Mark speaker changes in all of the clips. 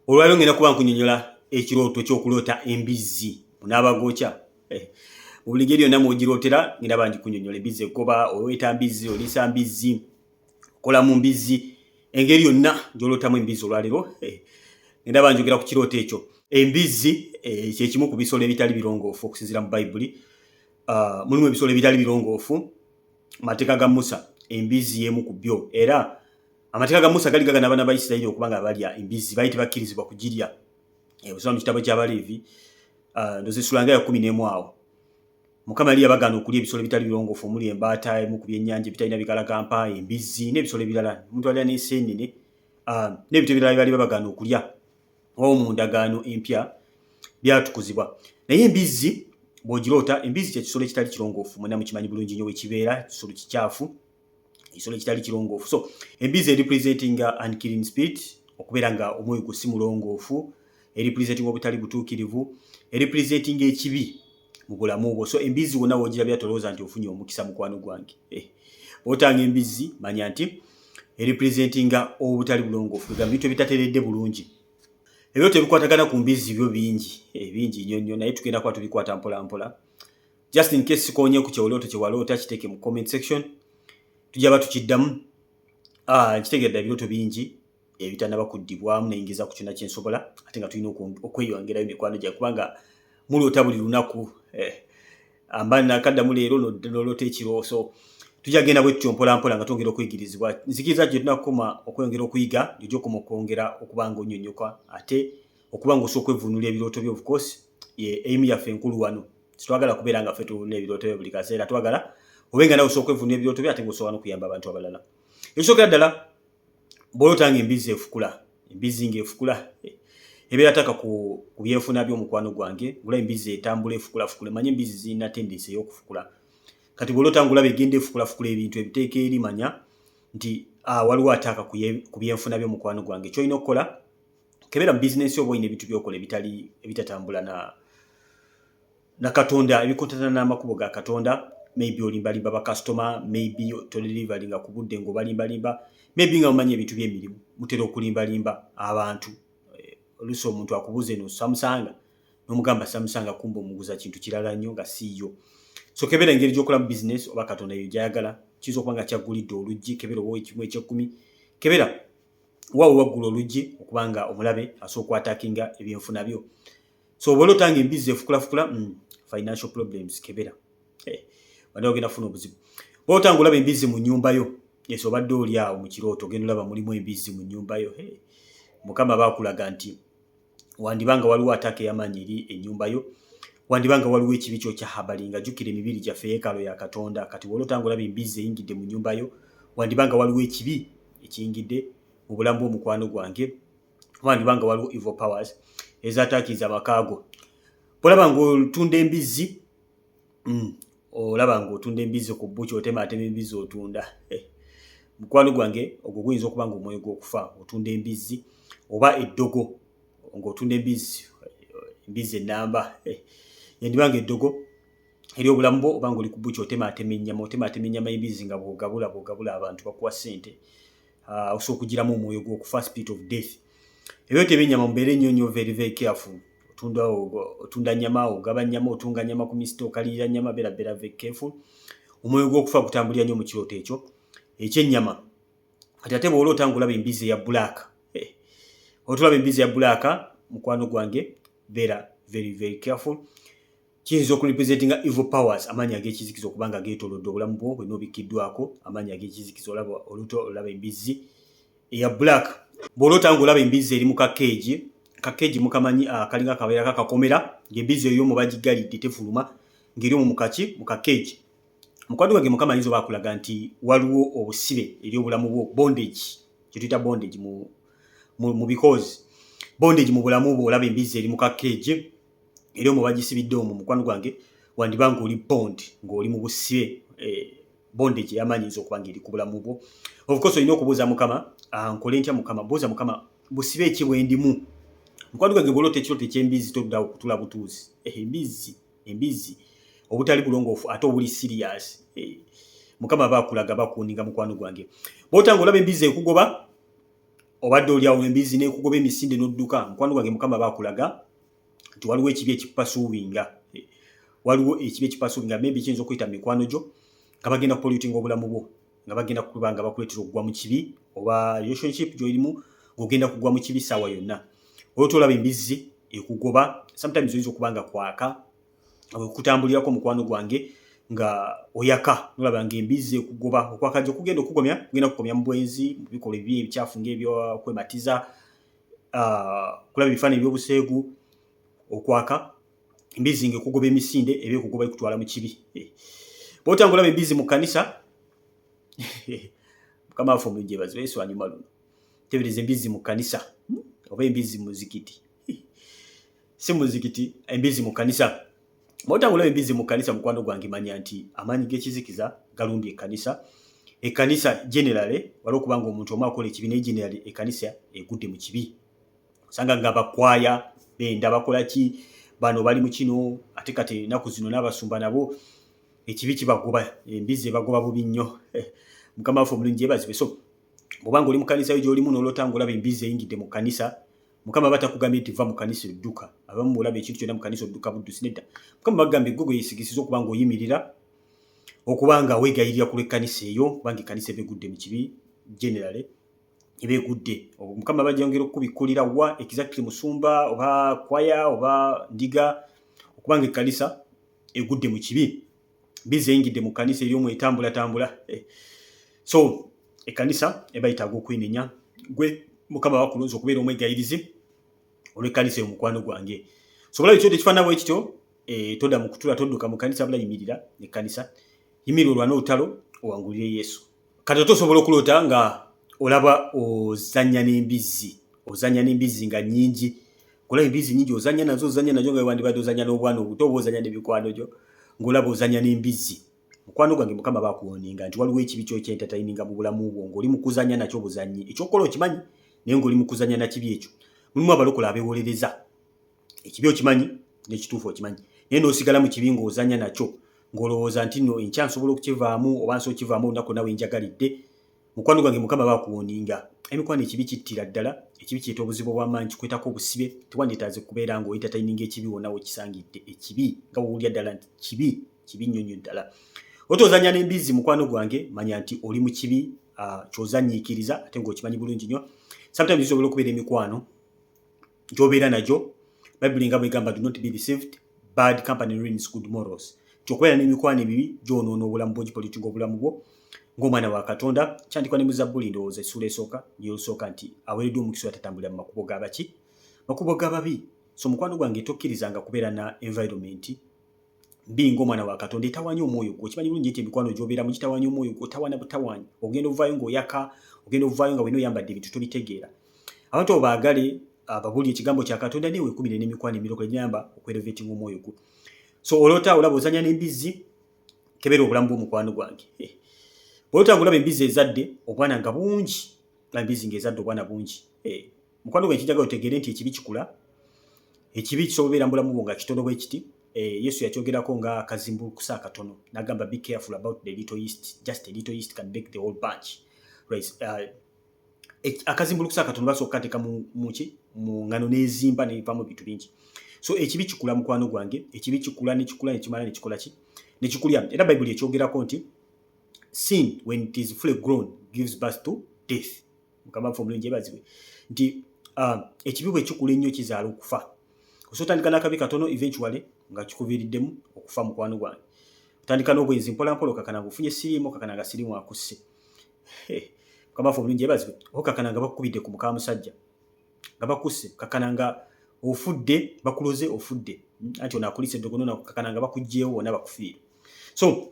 Speaker 1: Olwaliro ngenda kuba nkunyonyola ekirooto ky'okuloota embizzi munaabagookya. Mu buli ngeri yonna mw'ogirootera ngenda ba ndikunyonyola embizzi eggoba, oweeta mbizzi, oliisa mbizzi, okola mu mbizzi, engeri yonna gy'olootamu embizzi olwaliro. Ngenda ba njogera ku kirooto ekyo. Embizzi kye kimu ku bisolo ebitali birongoofu okusinziira mu Bayibuli. Mulimu ebisolo ebitali birongoofu mu mateeka ga Musa, embizzi y'emu ku byo. Era amateeka ga Musa gali gagana abaana ba Isirayiri okuba nga balya embizzi, baali tebakkirizibwa kugirya. Osoma mu kitabo ky'Abaleevi ndowooza essula nga ya 11 awo. Mukama yali yabagaana okulya ebisolo ebitali birongoofu omuli embaata, emu ku byennyanja ebitalina bigalagampa, embizzi n'ebisolo ebirala. Omuntu alya n'enseenene n'ebintu ebirala byali babagaana okulya oba mu ndagaano empya byatukuzibwa. Naye embizzi bw'ogiroota, embizzi kye kisolo ekitali kirongoofu, mwenna mukimanyi bulungi nnyo bwe kibeera, kisolo kikyafu, ekisolo ekitali kirongoofu. So embizzi representing unclean spirit, okubeera nga omwoyo gwo si mulongoofu, representing obutali butuukirivu, representing ekibi mu bulamu bwo. So embizzi wonna w'ogirabya tolowooza nti ofunye omukisa mukwano gwange. Bw'otanga embizzi manya nti representinga obutali bulongoofu, bigambo bintu ebitateredde bulungi. Ebirooto ebikwatagana ku mbizzi byo bingi nnyo nnyo, naye tugenda kuba tubikwata mpola mpola. Just in case sikonye ku kyewaloota kyewaloota, kiteeke mu comment section, tujja ba tukiddamu. Nkitegeedde ebirooto bingi ebitannaba kuddibwamu, nayingiza ku kyonna kye nsobola, ate nga tulina okweyongerayo mikwano gyange kubanga muloota buli lunaku. Amba nakaddamu leero noloota ekiro. So tujja genda bwe tutyo mpola mpola nga twongera okuyigirizibwa. Nzikiriza gye tunakoma okweyongera okuyiga, gy'ojja okoma okwongera okuba nga onnyonnyoka, ate okuba nga osooka okwevuunula ebirooto byo. Of course ye aim yaffe enkulu wano. Sitwagala kubeera nga ffe tuwulira ebirooto byo buli kaseera, twagala obe nga nawe osooka okwevuunula ebirooto byo ate ng'osobola n'okuyamba abantu abalala. Ekisookera ddala, bw'olootanga embizzi efukula, embizzi ng'efukula ebeera taka ku byenfuna by'omukwano gwange. Ngula embizzi etambula efukula, manye embizzi zirina tendensi ey'okufukula. Kati bw'oloota ngulaba egenda efukula ebintu ebiteeka eri, manya nti waliwo ataaka ku byenfuna by'omukwano gwange. Ky'olina okukola, kebera mu bizinensi oba olina ebintu by'okola ebitatambula na Katonda, ebikontana n'amakubo ga Katonda. Maybe olimbalimba bakasitoma, maybe todelivalinga ku budde ng'obalimbalimba, maybe nga mumanyi ebintu by'emirimu mutera okulimbalimba abantu. Oluusi omuntu akubuuza eno samusanga n'omugamba samusanga, kumba omuguza kintu kirala nnyo nga siiyo. So kebera engeri gy'okola mu bizinesi oba Katonda yo gy'ayagala, kiyinza okuba nga kyaggulidde oluggi, kebera oba ekimu eky'ekkumi, kebera waawe waggula oluggi okuba nga omulabe asobola okwataakinga ebyenfuna byo. So bw'olootanga embizzi efukula, financial problems, kebera wanda ogenda kufuna obuzibu. Bw'olootanga olaba embizzi mu nnyumba yo, yeso obadde oli awo mu kirooto ogenda olaba mulimu embizzi mu nnyumba yo, Mukama baakulaga nti wandibanga waliwo ataaka ey'amaanyi eri ennyumba yo, wandibanga waliwo ekibi ky'okyahabalinga. Jjukira emibiri gyaffe yeekalo ya Katonda. Kati bw'olootanga olaba embizzi eyingidde mu nnyumba yo, wandibanga waliwo ekibi ekiyingidde mu bulamu bw'omukwano gwange, wandibanga waliwo evil powers ezataakiza amaka go. Bw'olaba ng'otunda embizzi, olaba ng'otunda embizzi ku bbuki, otemaatema embizzi otunda, mukwano gwange ogwo guyinza okuba nga omwoyo gw'okufa. Otunda embizzi oba eddogo ng'otunda embizzi ennamba, yandibanga eddogo eri obulamu bwo, oba ng'oli ku bbuki otemaatema ennyama y'embizzi nga bw'ogabula abantu bakuwa ssente, osobola okugiramu omwoyo gw'okufa, spirit of death. Ebirooto eby'ennyama mubeere nnyo very very careful. Otunda nnyama, ogaba nnyama, otunga nnyama ku misito, okalirira nnyama, beera very careful. Omwoyo gw'okufa gutambulira nnyo mu kirooto ekyo eky'ennyama. Kati ate bw'oloota ng'olaba embizzi eya bbulaaka, otulaba embizzi ya bbulaaka, mukwano gwange beera very very careful. Kiyinza okurepresentinga evil powers, amaanyi ag'ekizikiza okuba nga geetoolodde obulamu bwo bwe n'obikkiddwako, amaanyi ag'ekizikiza. Olaba embizzi eya bbulaaka. Bw'oloota ng'olaba embizzi eri mu kakeegi mukamanyi akalinga kabeera kakakomera, ng'embizzi eyo mu bagigalidde tefuluma, ng'eri omwo mu kakeegi. Mukwano gwange Mukama ayinza okulaga nti waliwo obusibe eri obulamu bwo, bondage, kye tuyita bondage mu bikozi, bondage mu bulamu bwo. Olaba embizzi eri mu kakeegi, eri omwo bagisibidde omwo, mukwano gwange wandibanga oli ng'oli mu busibe, bondage ey'amaanyi yinza okuba ng'eri ku bulamu bwo. Of course olina okubuuza Mukama, nkole ntya Mukama? Buuza Mukama, busibe ki bwe ndimu? Mukwano gwange bw'oloota ekirooto eky'embizzi toddawo kutula butuuzi. Embizzi obutali bulongoofu ate obuli serious, Mukama baakulaga bakuuninga mukwano gwange. Bw'otanga olaba embizzi ekugoba, obadde oli awo embizzi n'ekugoba emisinde n'odduka, mukwano gwange Mukama bakulaga nti waliwo ekibi ekipasuubinga. Waliwo ekibi ekipasuubinga, maybe kiyinza okuyita mikwano gyo nga bagenda kupollutinga obulamu bwo, nga bagenda kuba nga bakuleetera okugwa mu kibi, oba relationship gy'olimu ng'ogenda kugwa mu kibi ssaawa yonna. Olwo olaba embizzi ekugoba, sometimes oyinza okuba nga kwaka kutambulirako mukwano gwange nga oyaka, nolaba nga embizzi ekugoba. Okwaka gye kugenda kukomya mu bwenzi, mu bikolwa ebibi ebikyafu ng'ebyokwematiza, kulaba ebifaananyi eby'obuseegu. Okwaka embizzi ng'ekugoba emisinde eba ekugoba ekutwala mu kibi. Bw'otanga olaba embizzi mu kkanisa, Mukama waffe omulungi yeebazibwe, Yesu anyuma luno. Tebereza embizzi mu kkanisa oba embizzi mu muzikiti. Si muzikiti, embizzi mu kkanisa. Bw'otanga olaba embizzi mu kkanisa, mukwano gwange manya nti amaanyi g'ekizikiza galumbye ekkanisa. Ekkanisa generally waliwo okuba nga omuntu omu akola ekibi, naye generally ekkanisa egudde mu kibi. Osanga nga abakwaya benda bakola ki, bano bali mu kino, ate kati ennaku zino n'abasumba nabo ekibi kibagoba, embizzi ebagoba bubi nnyo. Mukama waffe omulungi yeebazibwe. So bw'obanga oli mu kkanisa yo gy'olimu n'olotanga olaba embizzi eyingidde mu kkanisa, Mukama batakugambye nti va mu kkanisa odduka. Abamu olaba ekintu kyonna mu kkanisa odduka buddusi, nedda. Mukama bagambye gwe gweyesigisiza okuba nga oyimirira, okuba nga weegayirira ku lw'ekkanisa eyo, kubanga ekkanisa eba egudde mu kibi generally, eba egudde. Mukama bajongera okubikkulira wa exactly musumba oba kwaya oba ndiga, okubanga ekkanisa egudde mu kibi. Embizzi eyingidde mu kkanisa eri omwo etambulatambula. So ekkanisa eba yetaaga okwenenya. Gwe Mukama bakulonze okubeera omwegayirizi olw'ekkanisa eyo, mukwano gwange. So bulaba ekyoto ekifaanana bwe kityo, todda mu kutula, todduka mu kkanisa, bula yimirira ekkanisa. Yimirira olwane olutalo owangulire Yesu. Kati tosobola okuloota nga olaba ozannya n'embizzi. Ozannya n'embizzi nga nnyingi. Olaba embizzi nnyingi ozannya nazo nga wandibadde ozannya n'obwana obuto oba ozannya n'emikwano gyo, ng'olaba ozannya n'embizzi. Mukwano gwange Mukama bakuwoninga nti waliwo ekibi ky'entertaininga mu bulamu bwo ng'oli mu kuzannya nakyo buzannyi. Ekyokola okimanyi naye ng'oli mu kuzannya na kibi ekyo. Mulimu abalokole abeewolereza. Ekibi okimanyi n'ekituufu okimanyi, naye n'osigala mu kibi ng'ozannya nakyo, ng'olowooza nti nno enkya nsobola okukivaamu oba nsobola okukivaamu olunaku nawe njagalidde. Mukwano gwange Mukama bakuwoninga. Emikwano ekibi kittira ddala, ekibi kiyita obuzibu obw'amaanyi, kikwetako obusibe. Tewandyetaaze kubeera ng'oentertaininga ekibi wonna wekisangidde. Ekibi nga bw'owulira ddala nti kibi nnyo nnyo ddala. Otozannya n'embizzi, mukwano gwange manya nti oli mu kibi ky'ozannyiikiriza ate ng'okimanyi bulungi nnyo. Sometimes kisobola okubeera emikwano gy'obeera nagyo. Bayibuli nga bw'egamba, do not be deceived, bad company ruins good morals. Okubeera n'emikwano ebibi gyonoona obulamu bwo, gipollutinga obulamu bwo ng'omwana wa Katonda. Kyandikwa ne mu Zabbuli ndowooza essula esooka y'osooka nti aweereddwa omukisa atatambulira mu makubo g'abaki, makubo g'ababi. So mukwano gwange tokkirizanga kubeera na environment mbi ng'omwana wa Katonda etawaanya omwoyo gwo. Okimanyi bulungi nti emikwano gy'obeeramu gitawaanya omwoyo gwo, tawaana butawaanya. Ogenda ovaayo ng'oyaka, ogenda ovaayo nga wena oyambadde ebintu tobitegeera. Abantu baagale babuli ekigambo kya Katonda naye weekumire n'emikwano emirokole gyamba okwerevetinga omwoyo gwo. So olota olaba ozannya n'embizzi, kebera obulamu bw'omukwano gwange. Bw'olota olaba embizzi ezadde, obwana nga bungi, embizzi ng'ezadde obwana bungi. Mukwano gwange kijagala otegeere nti ekibi kikula. Ekibi kisobola obeera mu bulamu bwo nga kitono bwe kiti. Yesu yakyogerako nga akazimbulukusa akatono. N'agamba be careful about the little yeast. Just a little yeast can bake the whole bunch. Right. Akazimbulukusa akatono basooka kateeka mu ngano n'ezimba n'ebivaamu ebintu bingi. So ekibi kikula mukwano gwange, ekibi kikula ne kimala ne kikola ki? Ne kikulya. Era Bayibuli ekyogerako nti sin when it is fully grown gives birth to death. Mukama waffe omulungi yeebazibwe. Nti ekibi bwe kikula ennyo kizaala okufa. Osotandika n'akabi katono eventually nga kikuviiriddemu okufa mukwano gwange. Otandika n'obwenzi mpola mpola, okakana ng'ofunye siriimu, okakana nga siriimu akusse. Mukama waffe omulungi yeebazibwe. Okakana nga bakukubidde ku muka musajja nga bakusse, kakana nga ofudde bakuloze ofudde, anti onaakulisa eddogono nakakana nga bakuggyeewo wonna bakufiire. So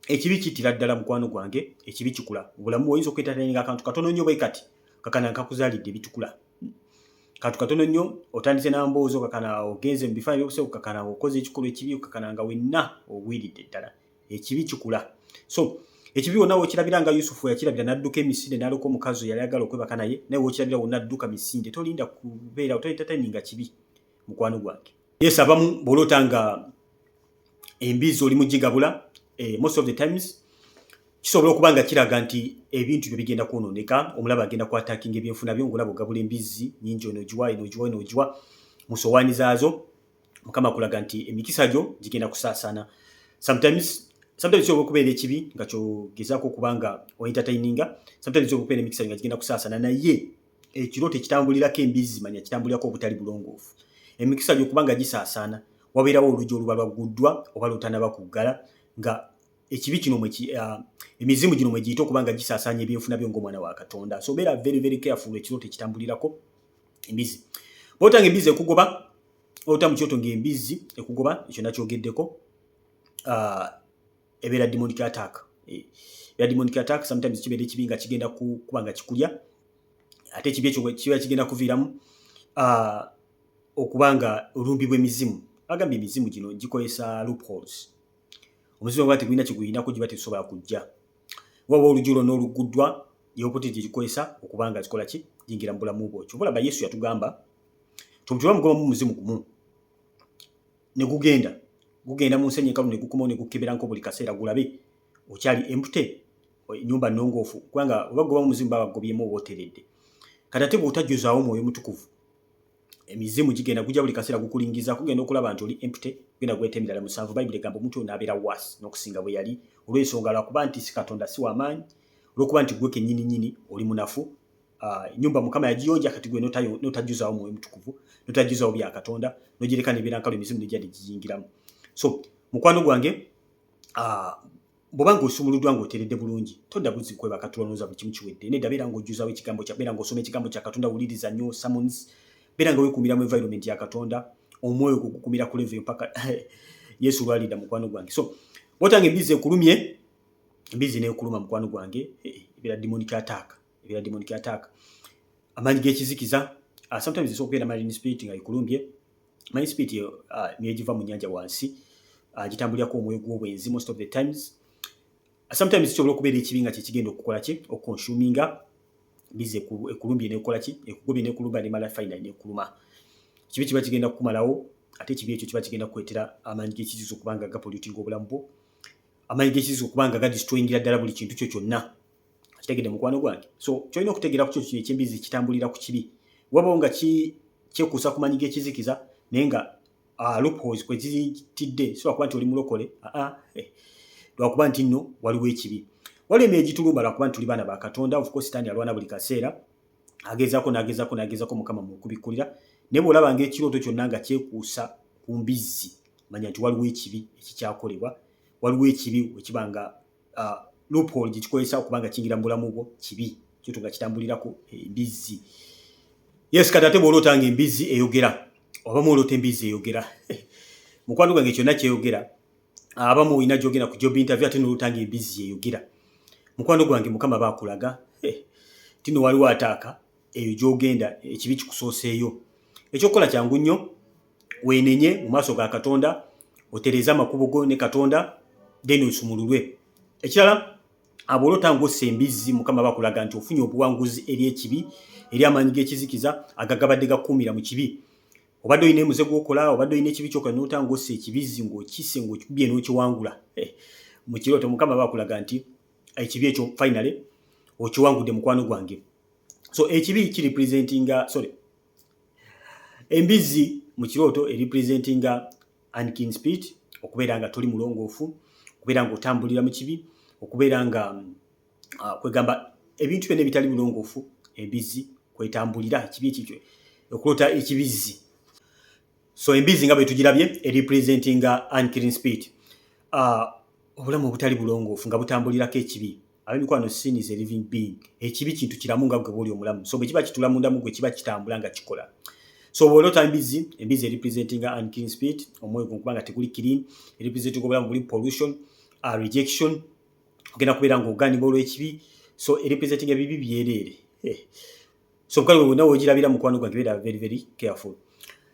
Speaker 1: ekibi kittira ddala mukwano gwange, ekibi kikula. Obulamu oyinza okwetataininga akantu katono nnyo bwe kati, kakana nga kakuzaalidde bitukula. Kantu katono nnyo otandise n'amboozi, okakana ogenze mu bifaananyi by'obuseegu, okakana okoze ekikolwa ekibi, okakana nga wenna ogwiridde ddala. Ekibi kikula. So ekibi wonna w'okirabira nga Yusufu yakirabira n'adduka emisinde n'aloka omukazi yali ayagala okwebaka naye, naye w'okirabira wonna adduka misinde, tolinda kubeera, otentataininga kibi mukwano gwange. Yes, abamu bw'olota nga embizzi oli mugigabula, most of the times kisobola okubanga kiraga nti ebintu byo bigenda kwononeka, omulaba agenda ku attacking ebyenfuna byo, ng'olaba ogabula embizzi nyingi, enogiwa mu sowaani zaazo. Mukama kulaga nti emikisa gyo gigenda kusaasaana. Sometimes kisobola okubeera ekibi nga kyogezaako okubanga entertaininga, sometimes kisobola okubeera emikisa nga gigenda kusaasaana, naye ekirooto ekitambulirako embizzi manya kitambulirako obutali bulongoofu. Emikisa gyo kubanga gisaasaana, wabeerawo oluggi oluba lwagguddwa oba lwotanaba kuggala, nga ekibi kino emizimu gino mwe giyita okubanga gisaasaanya ebyenfuna byo ng'omwana wa Katonda. So beera very very careful ekirooto ekitambulirako embizzi. Bw'otanga embizzi ekugoba, ota mu kyoto ng'embizzi ekugoba, ekyo nakyogeddeko, ebeera demonic attack. Ebeera demonic attack, sometimes kibeera ekibi nga kigenda kubanga kikulya, ate ekibi ekyo kiba kigenda kuviiramu okubanga olumbibwa emizimu. Agambye emizimu gino gikozesa loopholes. Omuzimu bw'ati gulina kiguyinako giba tesobola kujja. Waba oluggi lwonna olugguddwa, y'opportunity gye gikozesa okubanga zikola ki? Jingira mu bulamu bwo. Ky'olaba Yesu yatugamba tumutuba mugobamu muzimu gumu ne gugenda mu nsenyi enkalu ne gukomawo ne gukebera buli kaseera gulabe okyali empty, ennyumba nnongoofu, kubanga oba gobamu muzimu baba bagobyemu oba oteredde. Kati ate bw'otajjuzaawo Mwoyo Mutukuvu, emizimu gigenda gujja buli kaseera gukulingiza, kugenda okulaba nti oli empty, genda gweta emirala 7. Bayibuli egamba omuntu oyo n'abeera waasi n'okusinga bwe yali, olw'ensonga lwakuba nti si Katonda si w'amaanyi, olw'okuba nti gwe kennyini oli munafu. Ennyumba Mukama yagiyonja, kati gwe n'otajjuzaawo Mwoyo Mutukuvu, n'otajjuzaawo bya Katonda, n'ogireka n'ebeera nkalu, emizimu n'ejja ne giyingiramu. So mukwano gwange, bw'obanga osumuluddwa ng'oteredde bulungi, todda buzzi kwebaka tulonooza buli kimu kiwedde. Nedda beera ng'ojjuzaawo ekigambo kya, beera ng'osoma ekigambo kya Katonda, wuliriza nnyo sermons, beera nga weekuumira mu environment ya Katonda, omwoyo gukukumira ku level mpaka Yesu lwalidda mukwano gwange. So bw'otanga embizzi ekulumye, embizzi n'ekuluma mukwano gwange, ebeera demonic attack. Amaanyi g'ekizikiza, sometimes esobola okubeera marine spirit nga ekulumbye. Marine spirit niyo egiva mu nnyanja wansi, gitambulirako omwoyo gw'obwenzi most of the times. Sometimes kisobola okubeera ekibi nga kyekigenda okukola ki? Okonsuminga. Embizzi ekulumbye n'ekola ki? Ekugobye n'ekulumba n'emala finally n'ekuluma. Kibi kiba kigenda kukumalawo, ate ekibi ekyo kiba kigenda kukwetera amaanyi g'ekizikiza okubanga gapollutinga obulamu bwo, amaanyi g'ekizikiza okubanga gadestroyingira ddala buli kintu kyo kyonna. Kitegedde mukwano gwange. So kyolina okutegeera ku kyo eky'embizzi kitambulira ku kibi. Wabawo nga kyekuusa ku maanyi g'ekizikiza naye nga loopholes kwe ziyitidde, si lwakuba nti oli mulokole, lwakuba nti nno waliwo ekibi. Waliwo emyoyo egitulumba lwakuba nti tuli baana ba Katonda. Of course Sitaani alwana buli kaseera, agezaako Mukama mu kubikkulira. Naye bw'olaba ng'ekirooto kyonna nga kyekuusa ku mbizzi, manya nti waliwo ekibi ekikyakolebwa, waliwo ekibi wekiba nga loophole gye kikozesa okubanga kiyingira mu bulamu bwo kibi, ekirooto nga kitambulirako embizzi. Yes, kati ate bw'olootanga embizzi eyogera, obamu oloota embizzi eyogera. Mukwano gwange kyonna kyeyogera, abamu olina gy'ogenda ku job interview ate n'olootanga embizzi eyogera. Mukwano gwange Mukama baakulaga tino waliwo ataaka eyo gy'ogenda, ekibi kikusooseeyo. Ekyokukola kyangu nnyo, weenenye mu maaso ga Katonda, otereze amakubo go ne Katonda, then osumululwe. Ekirala, bw'oloota ng'ossa embizzi, Mukama bakulaga nti ofunye obuwanguzi eri ekibi, eri amaanyi g'ekizikiza agagabadde gakuumira mu kibi. Obadde olina emuze gw'okola, obadde olina ekibi kyokka n'olota ng'ossa ekibizzi ng'okisse ng'okikubye n'okiwangula. Mu kirooto Mukama bakulaga nti ekibi ekyo finally okiwangudde mukwano gwange. So ekibi embizzi mu kirooto representinga unclean spirit, okubeera nga toli mulongoofu, okubeera ng'otambulira mu kibi, okubeera nga kwegamba ebintu byonna ebitali bulongoofu, embizzi kwetambulira ekibi ekyo, okuloota ekibizzi. So embizzi nga bwe tugirabye representinga unclean spirit, obulamu obutali bulongoofu nga butambulirako ekibi. Ab'emikwano, sin is a living being. Ekibi kintu kiramu nga gwe bw'oli omulamu. So bwe kiba kitula munda mu gwe kiba kitambula nga kikola. So bw'oloota embizzi representinga unclean spirit, omwoyo kubanga teguli clean, representinga obulamu buli pollution, rejection, ogenda kubeera ng'ogaanibwa olw'ekibi. So representinga ebibi byereere. So kale bwe nawe ogirabira mukwano gwange, beera very very careful.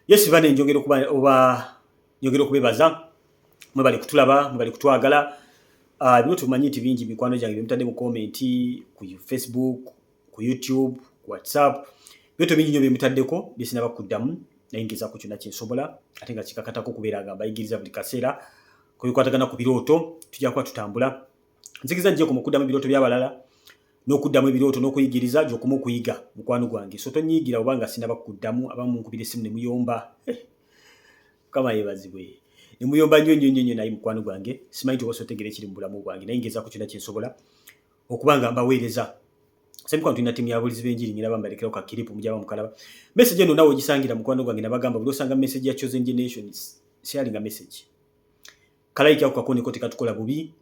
Speaker 1: Yes, bane njogera okubebaza, mwebale kutulaba, mwebale kutwagala. Bino tumanyi nti bingi mikwano gyange bimutadde mu comment ku Facebook, ku YouTube, ku WhatsApp. Bino bingi nnyo bimutaddeko bisinaba kuddamu, naye ngezaako kyonna kye nsobola, ate nga kikakatako kubeera nga mbayigiriza buli kaseera ku bikwatagana ku birooto. Tujja kuba tutambula nzikiza nje kumukuddamu ebirooto byabalala n'okuddamu ebirooto n'okuyigiriza gy'okumu okuyiga mukwano gwange so tonyiigira obanga sinaba kukuddamu abamu nkubira essimu ne muyomba kama yebazibwe ne muyomba nnyo naye mukwano gwange simanyi oba otegera ekiri mu bulamu bwange naye ngezaako kyonna kye nsobola okubanga mbaweereza semukwana tulina ttiimu y'ababuulizi b'enjiri ngira bambalekerawo ka kiripu mujaba mukalaba message eno nawe ogisangira mukwano gwange nabagamba buli osanga message ya Chosen Generation sharinga message kalayika ku kakone ko tekatukola bubi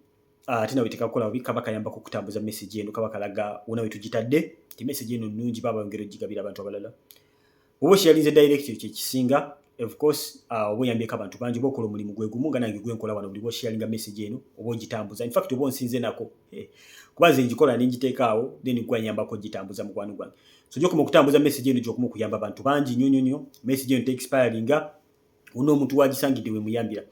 Speaker 1: ate nawe tekakola bubi kaba kayambako kutambuza message eno kaba kalaga unawe tugitadde ti message eno nnungi baba ngero gigabira abantu abalala obo sharinze direct kye kisinga of course obo yambeka abantu bangi bokola omulimu gwe gumu nga nange gwe nkola wano buli bo sharinga message eno obo gitambuza in fact obo nsinze nako kubaze njikola ninjiteekaawo then gwanyambako gitambuza mukwano gwange so joko mukutambuza message eno jokumu kuyamba abantu bangi nnyo message eno expiringa uno omuntu wagisangidde we muyambira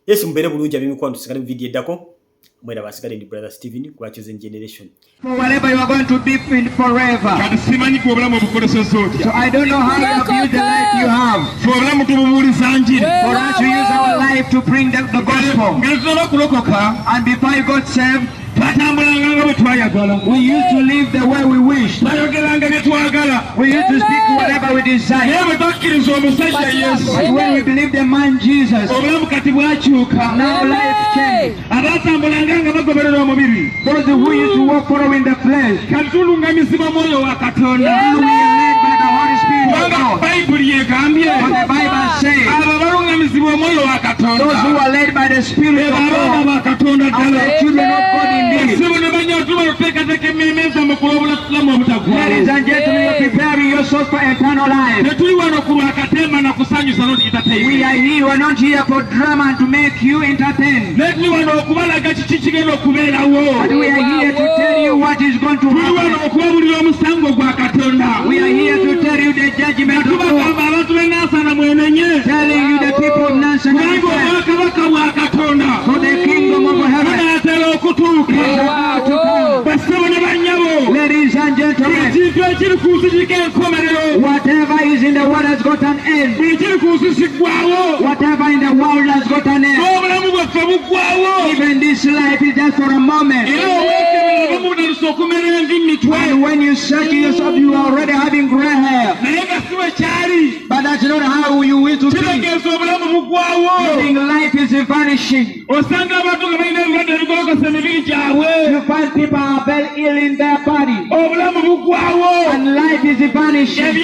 Speaker 1: yes mbere bulungi abimikwano tusigale video eddako mwera basigale ndi brother Steven kwa Chosen Generation
Speaker 2: for whatever you are going to be in forever. So I don't know how you build the life you have. For us to use our life to bring the gospel. And before you got saved, we used to live the way we wish. We used to speak whatever we desire. But when we believe the man Jesus, now life changed. Those who used to walk following the flesh, now we are led by the Holy Spirit of God. What the Bible says, those who are led by the Spirit of God are the children of God indeed. Ladies and gentlemen, you are preparing yourself for eternal life. We are here, we are not here for drama to make you entertain. But we are here to tell you what is going to happen. We are here to tell you the judgment of God. Telling you the people of Nancy for the kingdom of heaven is about to come. Ladies and gentlemen, whatever is in the world has got an end. Whatever in the world has got an end. Even this life is just for a moment. And when you search yourself, you are already having gray hair. But that's not how you will to be. Living life is vanishing. You find people are very ill in their body. And life is vanishing.